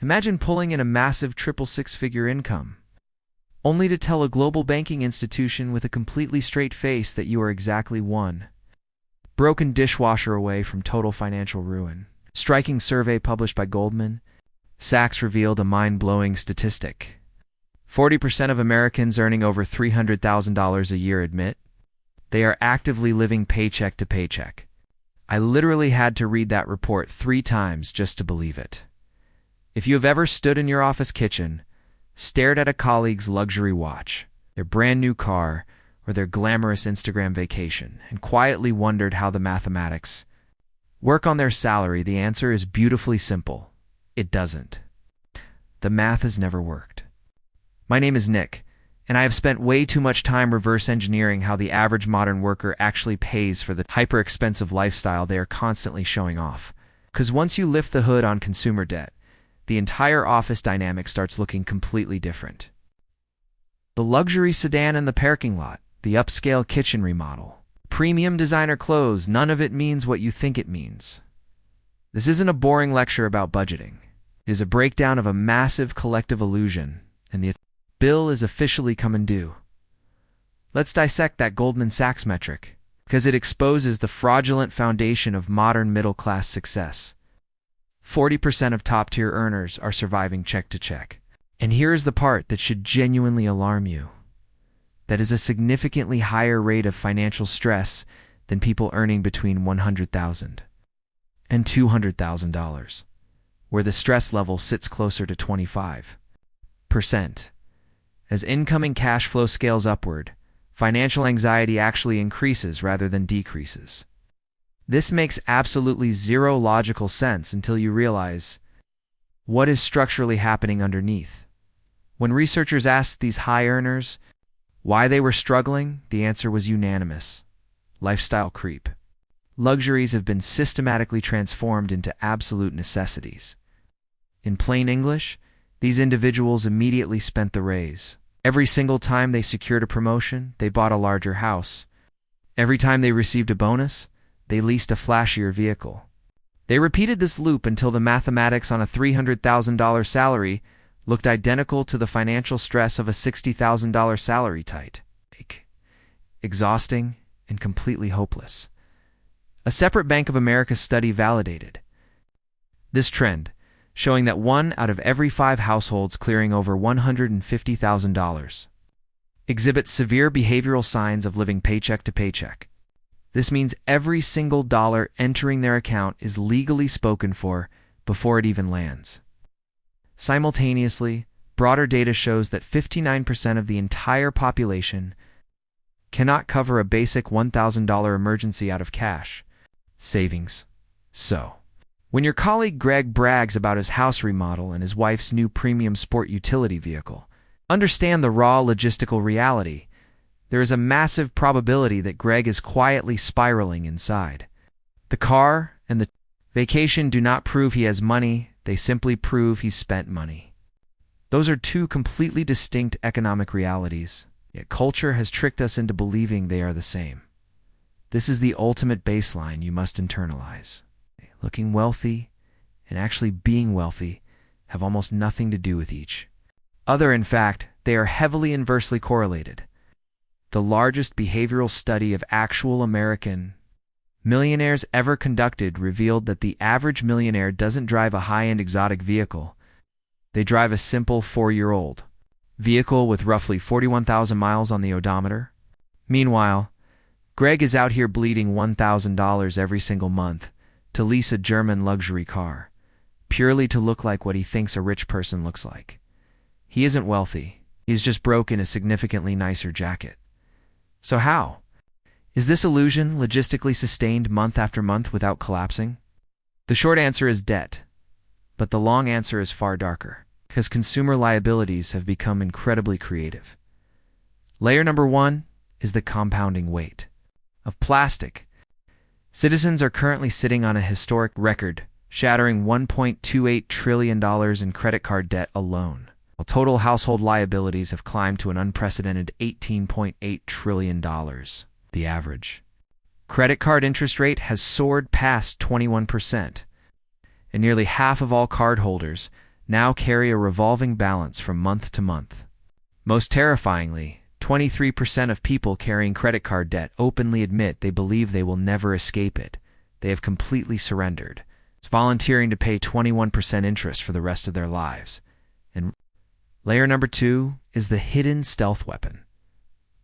Imagine pulling in a massive triple six-figure income, only to tell a global banking institution with a completely straight face that you are exactly one broken dishwasher away from total financial ruin. Striking survey published by Goldman, Sachs revealed a mind-blowing statistic. 40% of Americans earning over $300,000 a year admit they are actively living paycheck to paycheck. I literally had to read that report 3 times just to believe it. If you have ever stood in your office kitchen, stared at a colleague's luxury watch, their brand new car, or their glamorous Instagram vacation, and quietly wondered how the mathematics work on their salary, the answer is beautifully simple. It doesn't. The math has never worked. My name is Nick, and I have spent way too much time reverse engineering how the average modern worker actually pays for the hyper-expensive lifestyle they are constantly showing off. Because once you lift the hood on consumer debt, the entire office dynamic starts looking completely different. The luxury sedan in the parking lot, the upscale kitchen remodel, premium designer clothes, none of it means what you think it means. This isn't a boring lecture about budgeting. It is a breakdown of a massive collective illusion, and the bill is officially coming due. Let's dissect that Goldman Sachs metric, because it exposes the fraudulent foundation of modern middle-class success. 40% of top-tier earners are surviving check to check. And here is the part that should genuinely alarm you. That is a significantly higher rate of financial stress than people earning between $100,000 and $200,000, where the stress level sits closer to 25%. As incoming cash flow scales upward, financial anxiety actually increases rather than decreases. This makes absolutely zero logical sense until you realize what is structurally happening underneath. When researchers asked these high earners why they were struggling, the answer was unanimous: lifestyle creep. Luxuries have been systematically transformed into absolute necessities. In plain English, these individuals immediately spent the raise. Every single time they secured a promotion, they bought a larger house. Every time they received a bonus, they leased a flashier vehicle. They repeated this loop until the mathematics on a $300,000 salary looked identical to the financial stress of a $60,000 salary tight. Exhausting and completely hopeless. A separate Bank of America study validated this trend, showing that 1 out of every 5 households clearing over $150,000 exhibits severe behavioral signs of living paycheck to paycheck. This means every single dollar entering their account is legally spoken for before it even lands. Simultaneously, broader data shows that 59% of the entire population cannot cover a basic $1,000 emergency out of cash savings. So, when your colleague Greg brags about his house remodel and his wife's new premium sport utility vehicle, understand the raw logistical reality. There is a massive probability that Greg is quietly spiraling inside. The car and the vacation do not prove he has money, they simply prove he's spent money. Those are 2 completely distinct economic realities, yet culture has tricked us into believing they are the same. This is the ultimate baseline you must internalize. Looking wealthy and actually being wealthy have almost nothing to do with each other. In fact, they are heavily inversely correlated. The largest behavioral study of actual American millionaires ever conducted revealed that the average millionaire doesn't drive a high-end exotic vehicle. They drive a simple 4-year-old vehicle with roughly 41,000 miles on the odometer. Meanwhile, Greg is out here bleeding $1,000 every single month to lease a German luxury car, purely to look like what he thinks a rich person looks like. He isn't wealthy. He's just broke in a significantly nicer jacket. So how? Is this illusion logistically sustained month after month without collapsing? The short answer is debt, but the long answer is far darker, because consumer liabilities have become incredibly creative. Layer number 1 is the compounding weight of plastic. Citizens are currently sitting on a historic record, shattering $1.28 trillion in credit card debt alone, while total household liabilities have climbed to an unprecedented $18.8 trillion, the average. Credit card interest rate has soared past 21%, and nearly half of all cardholders now carry a revolving balance from month to month. Most terrifyingly, 23% of people carrying credit card debt openly admit they believe they will never escape it. They have completely surrendered. It's volunteering to pay 21% interest for the rest of their lives. And layer number 2 is the hidden stealth weapon.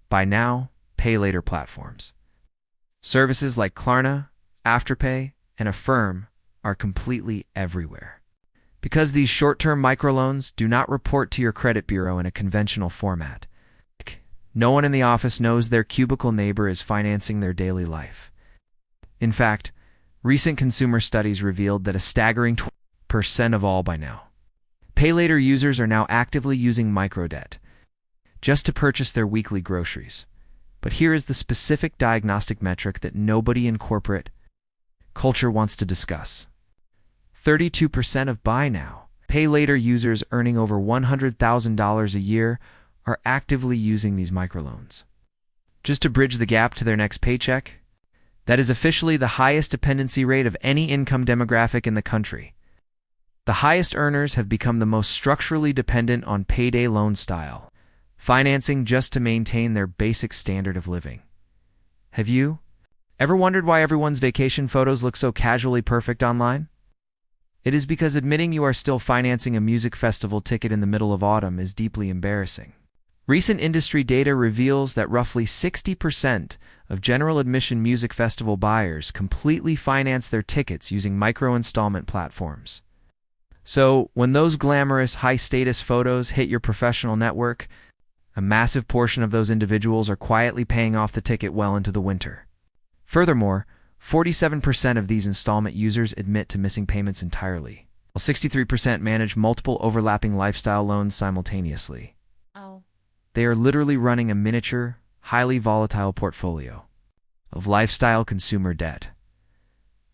Buy now, pay later platforms. Services like Klarna, Afterpay, and Affirm are completely everywhere. Because these short-term microloans do not report to your credit bureau in a conventional format, no one in the office knows their cubicle neighbor is financing their daily life. In fact, recent consumer studies revealed that a staggering 20% of all buy now, pay later users are now actively using microdebt just to purchase their weekly groceries. But here is the specific diagnostic metric that nobody in corporate culture wants to discuss. 32% of buy now, pay later users earning over $100,000 a year are actively using these microloans. Just to bridge the gap to their next paycheck, that is officially the highest dependency rate of any income demographic in the country. The highest earners have become the most structurally dependent on payday loan style financing just to maintain their basic standard of living. Have you ever wondered why everyone's vacation photos look so casually perfect online? It is because admitting you are still financing a music festival ticket in the middle of autumn is deeply embarrassing. Recent industry data reveals that roughly 60% of general admission music festival buyers completely finance their tickets using micro-installment platforms. So, when those glamorous, high-status photos hit your professional network, a massive portion of those individuals are quietly paying off the ticket well into the winter. Furthermore, 47% of these installment users admit to missing payments entirely, while 63% manage multiple overlapping lifestyle loans simultaneously. They are literally running a miniature, highly volatile portfolio of lifestyle consumer debt.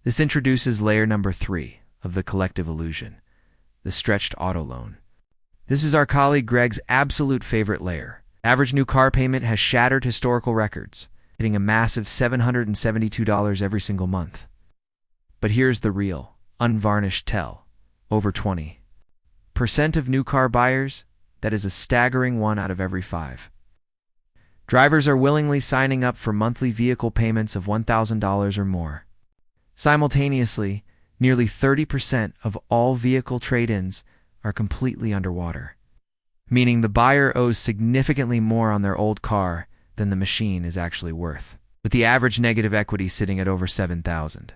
This introduces layer number 3 of the collective illusion, the stretched auto loan. This is our colleague Greg's absolute favorite layer. Average new car payment has shattered historical records, hitting a massive $772 every single month. But here's the real, unvarnished tell. Over 20% of new car buyers, that is a staggering 1 out of every 5. Drivers are willingly signing up for monthly vehicle payments of $1,000 or more. Simultaneously, nearly 30% of all vehicle trade-ins are completely underwater, meaning the buyer owes significantly more on their old car than the machine is actually worth, with the average negative equity sitting at over $7,000.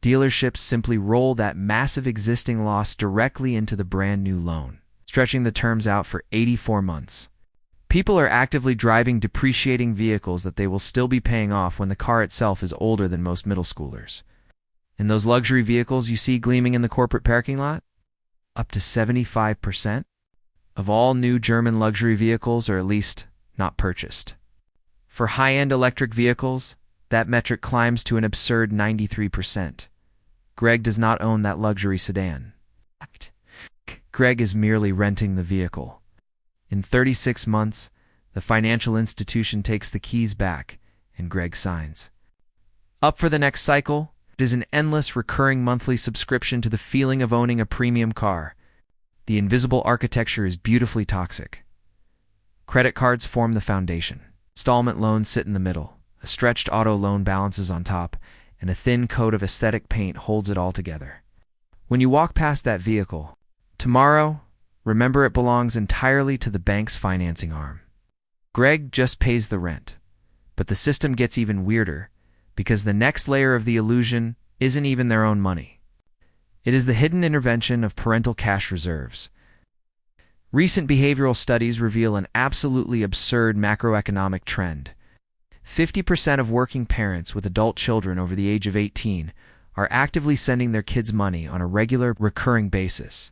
Dealerships simply roll that massive existing loss directly into the brand new loan, stretching the terms out for 84 months. People are actively driving depreciating vehicles that they will still be paying off when the car itself is older than most middle schoolers. And those luxury vehicles you see gleaming in the corporate parking lot? Up to 75% of all new German luxury vehicles are at least not purchased. For high-end electric vehicles, that metric climbs to an absurd 93%. Greg does not own that luxury sedan. Greg is merely renting the vehicle. In 36 months, the financial institution takes the keys back, and Greg signs. Up for the next cycle, it is an endless recurring monthly subscription to the feeling of owning a premium car. The invisible architecture is beautifully toxic. Credit cards form the foundation. Installment loans sit in the middle. A stretched auto loan balances on top, and a thin coat of aesthetic paint holds it all together. When you walk past that vehicle, tomorrow, remember it belongs entirely to the bank's financing arm. Greg just pays the rent. But the system gets even weirder, because the next layer of the illusion isn't even their own money. It is the hidden intervention of parental cash reserves. Recent behavioral studies reveal an absolutely absurd macroeconomic trend. 50% of working parents with adult children over the age of 18 are actively sending their kids money on a regular, recurring basis.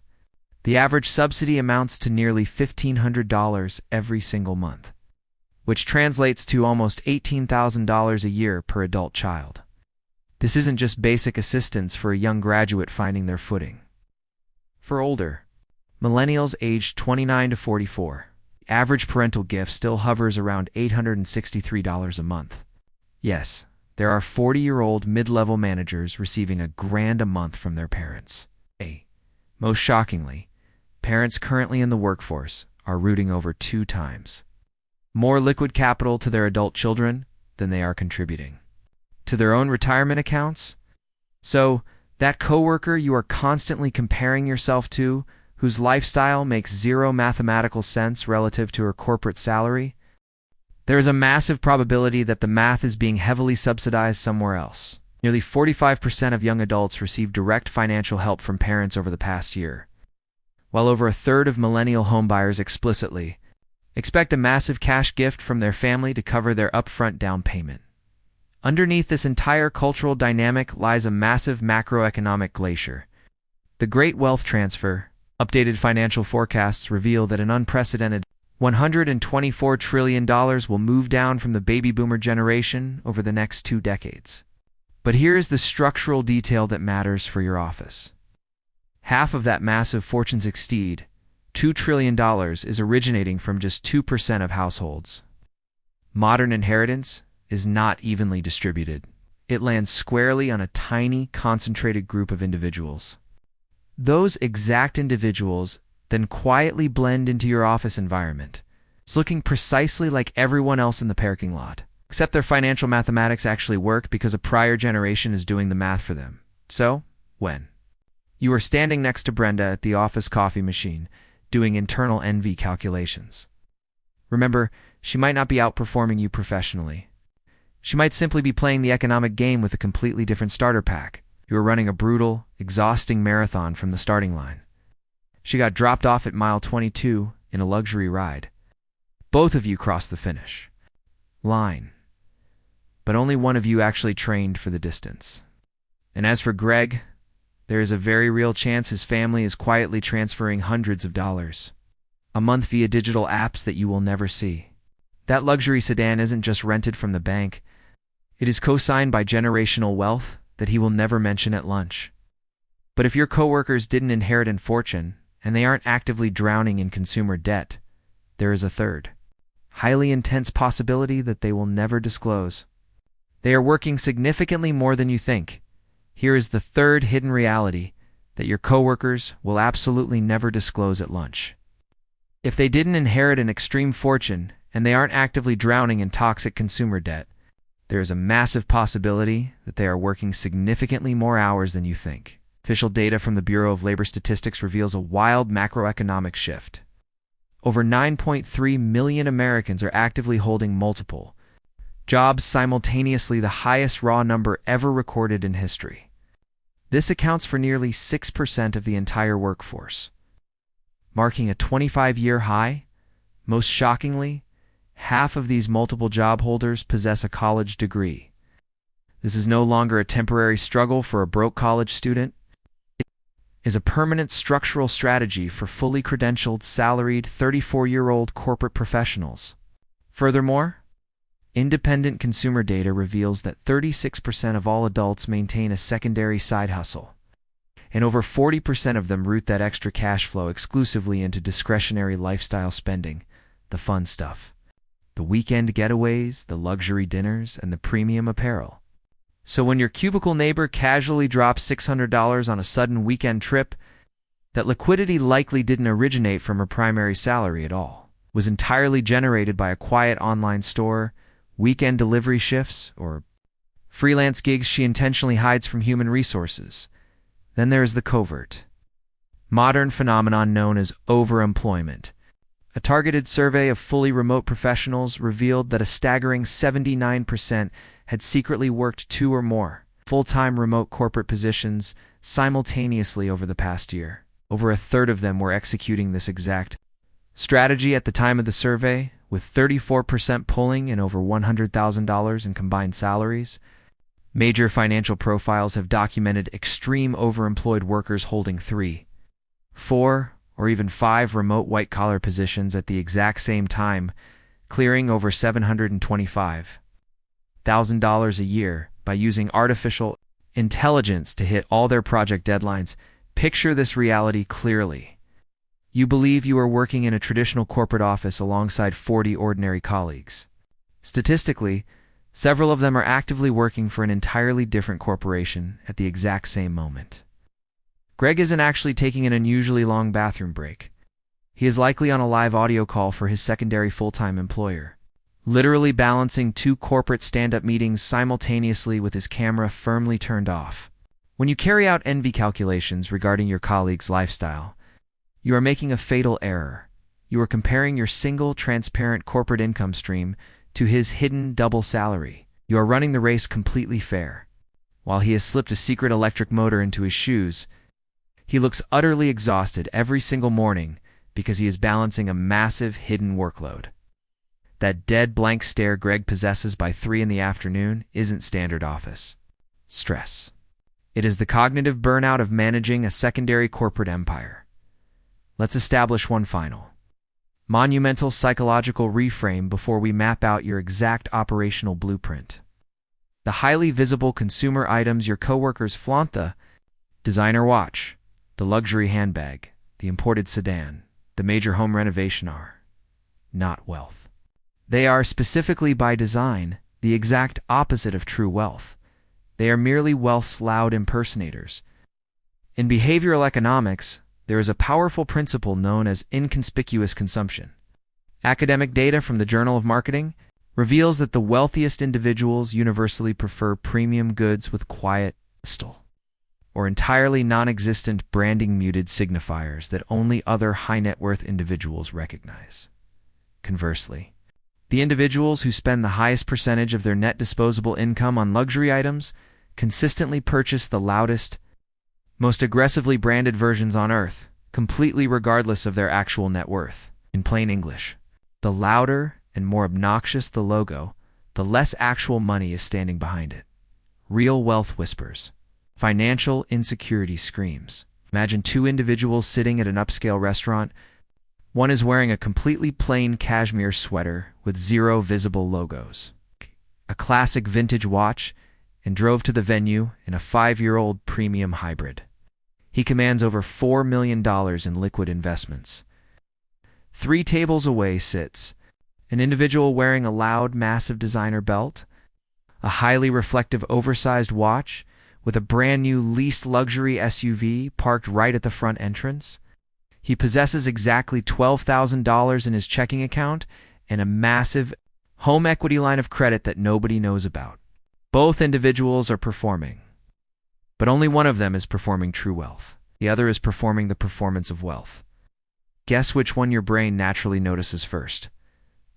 The average subsidy amounts to nearly $1,500 every single month, which translates to almost $18,000 a year per adult child. This isn't just basic assistance for a young graduate finding their footing. For older, millennials aged 29 to 44, the average parental gift still hovers around $863 a month. Yes, there are 40-year-old mid-level managers receiving $1,000 a month from their parents. Most shockingly, parents currently in the workforce are rooting over 2 times more liquid capital to their adult children than they are contributing to their own retirement accounts. So, that coworker you are constantly comparing yourself to, whose lifestyle makes zero mathematical sense relative to her corporate salary, there is a massive probability that the math is being heavily subsidized somewhere else. Nearly 45% of young adults receive direct financial help from parents over the past year, while over a third of millennial homebuyers explicitly expect a massive cash gift from their family to cover their upfront down payment. Underneath this entire cultural dynamic lies a massive macroeconomic glacier. The Great Wealth Transfer. Updated financial forecasts reveal that an unprecedented $124 trillion will move down from the baby boomer generation over the next 2 decades. But here is the structural detail that matters for your office. Half of that massive fortune's exceed $2 trillion is originating from just 2% of households. Modern inheritance is not evenly distributed. It lands squarely on a tiny, concentrated group of individuals. Those exact individuals then quietly blend into your office environment. It's looking precisely like everyone else in the parking lot, except their financial mathematics actually work because a prior generation is doing the math for them. So, when you are standing next to Brenda at the office coffee machine, doing internal envy calculations, remember, she might not be outperforming you professionally. She might simply be playing the economic game with a completely different starter pack. You are running a brutal, exhausting marathon from the starting line. She got dropped off at mile 22 in a luxury ride. Both of you crossed the finish line, but only one of you actually trained for the distance. And as for Greg, there is a very real chance his family is quietly transferring hundreds of dollars a month via digital apps that you will never see. That luxury sedan isn't just rented from the bank. It is co-signed by generational wealth that he will never mention at lunch. But if your coworkers didn't inherit a fortune, and they aren't actively drowning in consumer debt, there is a third, highly intense possibility that they will never disclose. They are working significantly more than you think. Here is the third hidden reality that your coworkers will absolutely never disclose at lunch. If they didn't inherit an extreme fortune, and they aren't actively drowning in toxic consumer debt, there is a massive possibility that they are working significantly more hours than you think. Official data from the Bureau of Labor Statistics reveals a wild macroeconomic shift. Over 9.3 million Americans are actively holding multiple jobs simultaneously, the highest raw number ever recorded in history. This accounts for nearly 6% of the entire workforce, marking a 25-year high. Most shockingly, half of these multiple job holders possess a college degree. This is no longer a temporary struggle for a broke college student. It is a permanent structural strategy for fully credentialed, salaried, 34-year-old corporate professionals. Furthermore, independent consumer data reveals that 36% of all adults maintain a secondary side hustle, and over 40% of them route that extra cash flow exclusively into discretionary lifestyle spending, the fun stuff, the weekend getaways, the luxury dinners, and the premium apparel. So when your cubicle neighbor casually drops $600 on a sudden weekend trip, that liquidity likely didn't originate from her primary salary at all. It was entirely generated by a quiet online store, weekend delivery shifts, or freelance gigs she intentionally hides from human resources. Then there is the covert, modern phenomenon known as overemployment. A targeted survey of fully remote professionals revealed that a staggering 79% had secretly worked 2 or more full-time remote corporate positions simultaneously over the past year. Over a third of them were executing this exact strategy at the time of the survey, with 34% pulling in over $100,000 in combined salaries. Major financial profiles have documented extreme overemployed workers holding 3, 4, or even 5 remote white-collar positions at the exact same time, clearing over $725,000 a year by using artificial intelligence to hit all their project deadlines. Picture this reality clearly. You believe you are working in a traditional corporate office alongside 40 ordinary colleagues. Statistically, several of them are actively working for an entirely different corporation at the exact same moment. Greg isn't actually taking an unusually long bathroom break. He is likely on a live audio call for his secondary full-time employer, literally balancing two corporate stand-up meetings simultaneously with his camera firmly turned off. When you carry out envy calculations regarding your colleague's lifestyle, you are making a fatal error. You are comparing your single, transparent corporate income stream to his hidden double salary. You are running the race completely fair. While he has slipped a secret electric motor into his shoes, he looks utterly exhausted every single morning because he is balancing a massive hidden workload. That dead blank stare Greg possesses by 3 in the afternoon isn't standard office stress. It is the cognitive burnout of managing a secondary corporate empire. Let's establish one final, monumental psychological reframe before we map out your exact operational blueprint. The highly visible consumer items your coworkers flaunt, the designer watch, the luxury handbag, the imported sedan, the major home renovation, are not wealth. They are, specifically by design, the exact opposite of true wealth. They are merely wealth's loud impersonators. In behavioral economics, there is a powerful principle known as inconspicuous consumption. Academic data from the Journal of Marketing reveals that the wealthiest individuals universally prefer premium goods with quiet, or entirely non-existent branding muted signifiers that only other high-net-worth individuals recognize. Conversely, the individuals who spend the highest percentage of their net disposable income on luxury items consistently purchase the loudest, most aggressively branded versions on earth, completely regardless of their actual net worth. In plain English, the louder and more obnoxious the logo, the less actual money is standing behind it. Real wealth whispers. Financial insecurity screams. Imagine two individuals sitting at an upscale restaurant. One is wearing a completely plain cashmere sweater with 0 visible logos, a classic vintage watch, and drove to the venue in a 5-year-old premium hybrid. He commands over $4 million in liquid investments. 3 tables away sits an individual wearing a loud, massive designer belt, a highly reflective oversized watch, with a brand new leased luxury SUV parked right at the front entrance. He possesses exactly $12,000 in his checking account and a massive home equity line of credit that nobody knows about. Both individuals are performing, but only one of them is performing true wealth. The other is performing the performance of wealth. Guess which one your brain naturally notices first?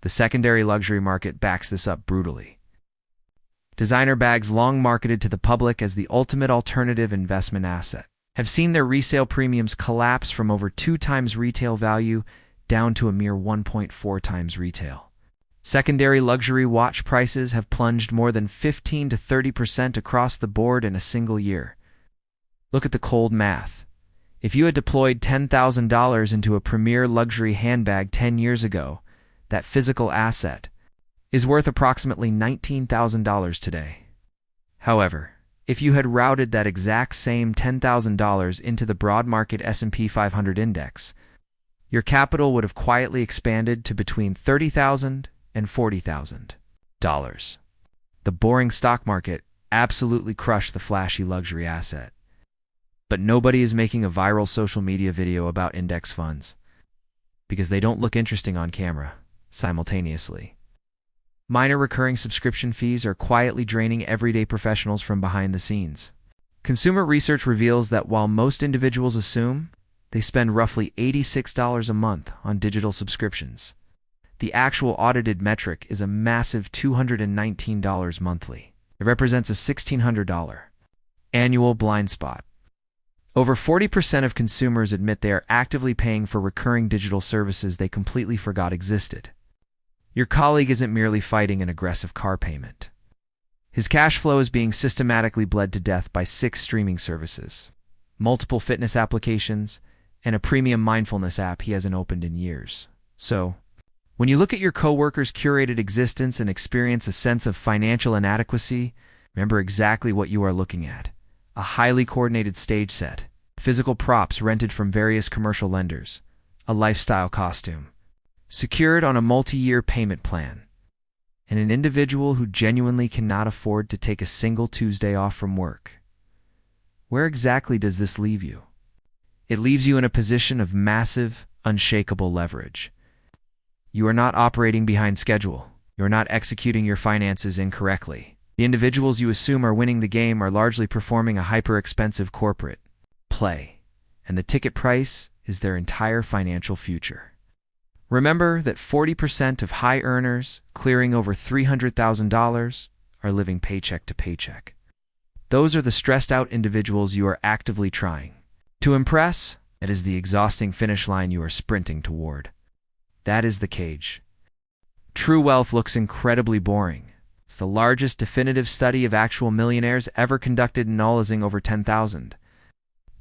The secondary luxury market backs this up brutally. Designer bags, long marketed to the public as the ultimate alternative investment asset, have seen their resale premiums collapse from over 2 times retail value down to a mere 1.4 times retail. Secondary luxury watch prices have plunged more than 15 to 30% across the board in a single year. Look at the cold math. If you had deployed $10,000 into a premier luxury handbag 10 years ago, that physical asset is worth approximately $19,000 today. However, if you had routed that exact same $10,000 into the broad market S&P 500 index, your capital would have quietly expanded to between $30,000 and $40,000. The boring stock market absolutely crushed the flashy luxury asset. But nobody is making a viral social media video about index funds, because they don't look interesting on camera simultaneously. Minor recurring subscription fees are quietly draining everyday professionals from behind the scenes. Consumer research reveals that while most individuals assume they spend roughly $86 a month on digital subscriptions, the actual audited metric is a massive $219 monthly. It represents a $1,600 annual blind spot. Over 40% of consumers admit they are actively paying for recurring digital services they completely forgot existed. Your colleague isn't merely fighting an aggressive car payment. His cash flow is being systematically bled to death by 6 streaming services, multiple fitness applications, and a premium mindfulness app he hasn't opened in years. So, when you look at your coworker's curated existence and experience a sense of financial inadequacy, remember exactly what you are looking at. A highly coordinated stage set, physical props rented from various commercial lenders, a lifestyle costume, secured on a multi-year payment plan, and an individual who genuinely cannot afford to take a single Tuesday off from work. Where exactly does this leave you? It leaves you in a position of massive, unshakable leverage. You are not operating behind schedule. You are not executing your finances incorrectly. The individuals you assume are winning the game are largely performing a hyper-expensive corporate play, and the ticket price is their entire financial future. Remember that 40% of high earners clearing over $300,000 are living paycheck to paycheck. Those are the stressed-out individuals you are actively trying to impress. It is the exhausting finish line you are sprinting toward. That is the cage. True wealth looks incredibly boring. It's the largest definitive study of actual millionaires ever conducted, analyzing over 10,000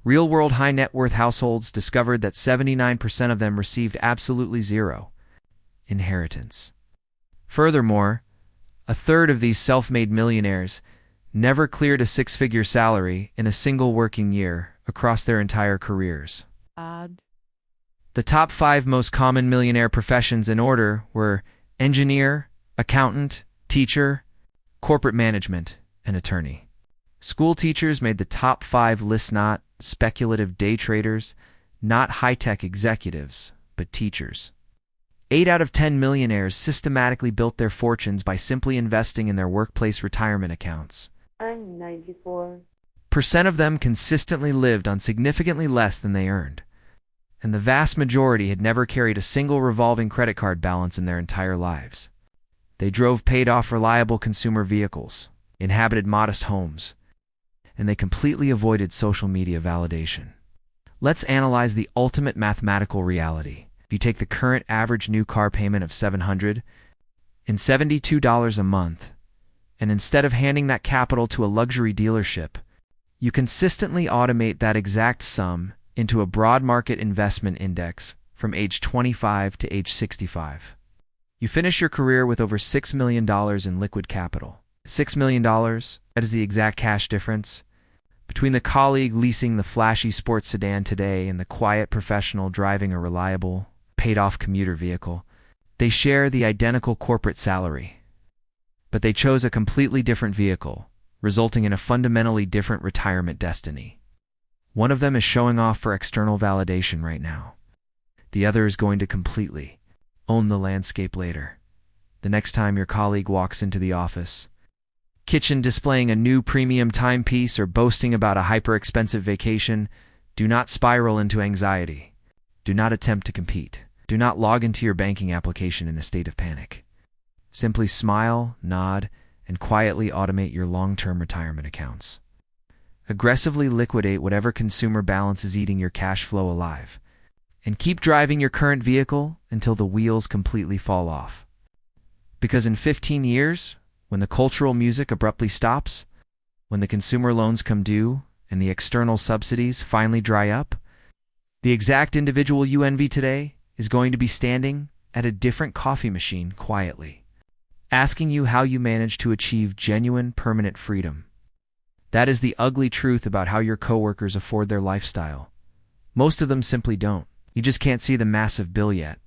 real-world high-net-worth households discovered that 79% of them received absolutely zero inheritance. Furthermore, a third of these self-made millionaires never cleared a six-figure salary in a single working year across their entire careers. The top 5 most common millionaire professions in order were engineer, accountant, teacher, corporate management, and attorney. School teachers made the top 5 list, not speculative day traders, not high-tech executives, but teachers. 8 out of 10 millionaires systematically built their fortunes by simply investing in their workplace retirement accounts. I'm 94. Percent of them consistently lived on significantly less than they earned, and the vast majority had never carried a single revolving credit card balance in their entire lives. They drove paid-off reliable consumer vehicles, inhabited modest homes, and they completely avoided social media validation. Let's analyze the ultimate mathematical reality. If you take the current average new car payment of $772 a month, and instead of handing that capital to a luxury dealership, you consistently automate that exact sum into a broad market investment index from age 25 to age 65. You finish your career with over $6 million in liquid capital. $6 million, that is the exact cash difference between the colleague leasing the flashy sports sedan today and the quiet professional driving a reliable, paid-off commuter vehicle. They share the identical corporate salary, but they chose a completely different vehicle, resulting in a fundamentally different retirement destiny. One of them is showing off for external validation right now. The other is going to completely own the landscape later. The next time your colleague walks into the office, kitchen displaying a new premium timepiece or boasting about a hyper-expensive vacation, do not spiral into anxiety. Do not attempt to compete. Do not log into your banking application in a state of panic. Simply smile, nod, and quietly automate your long-term retirement accounts. Aggressively liquidate whatever consumer balance is eating your cash flow alive, and keep driving your current vehicle until the wheels completely fall off. Because in 15 years, when the cultural music abruptly stops, when the consumer loans come due and the external subsidies finally dry up, the exact individual you envy today is going to be standing at a different coffee machine quietly, asking you how you managed to achieve genuine, permanent freedom. That is the ugly truth about how your coworkers afford their lifestyle. Most of them simply don't. You just can't see the massive bill yet.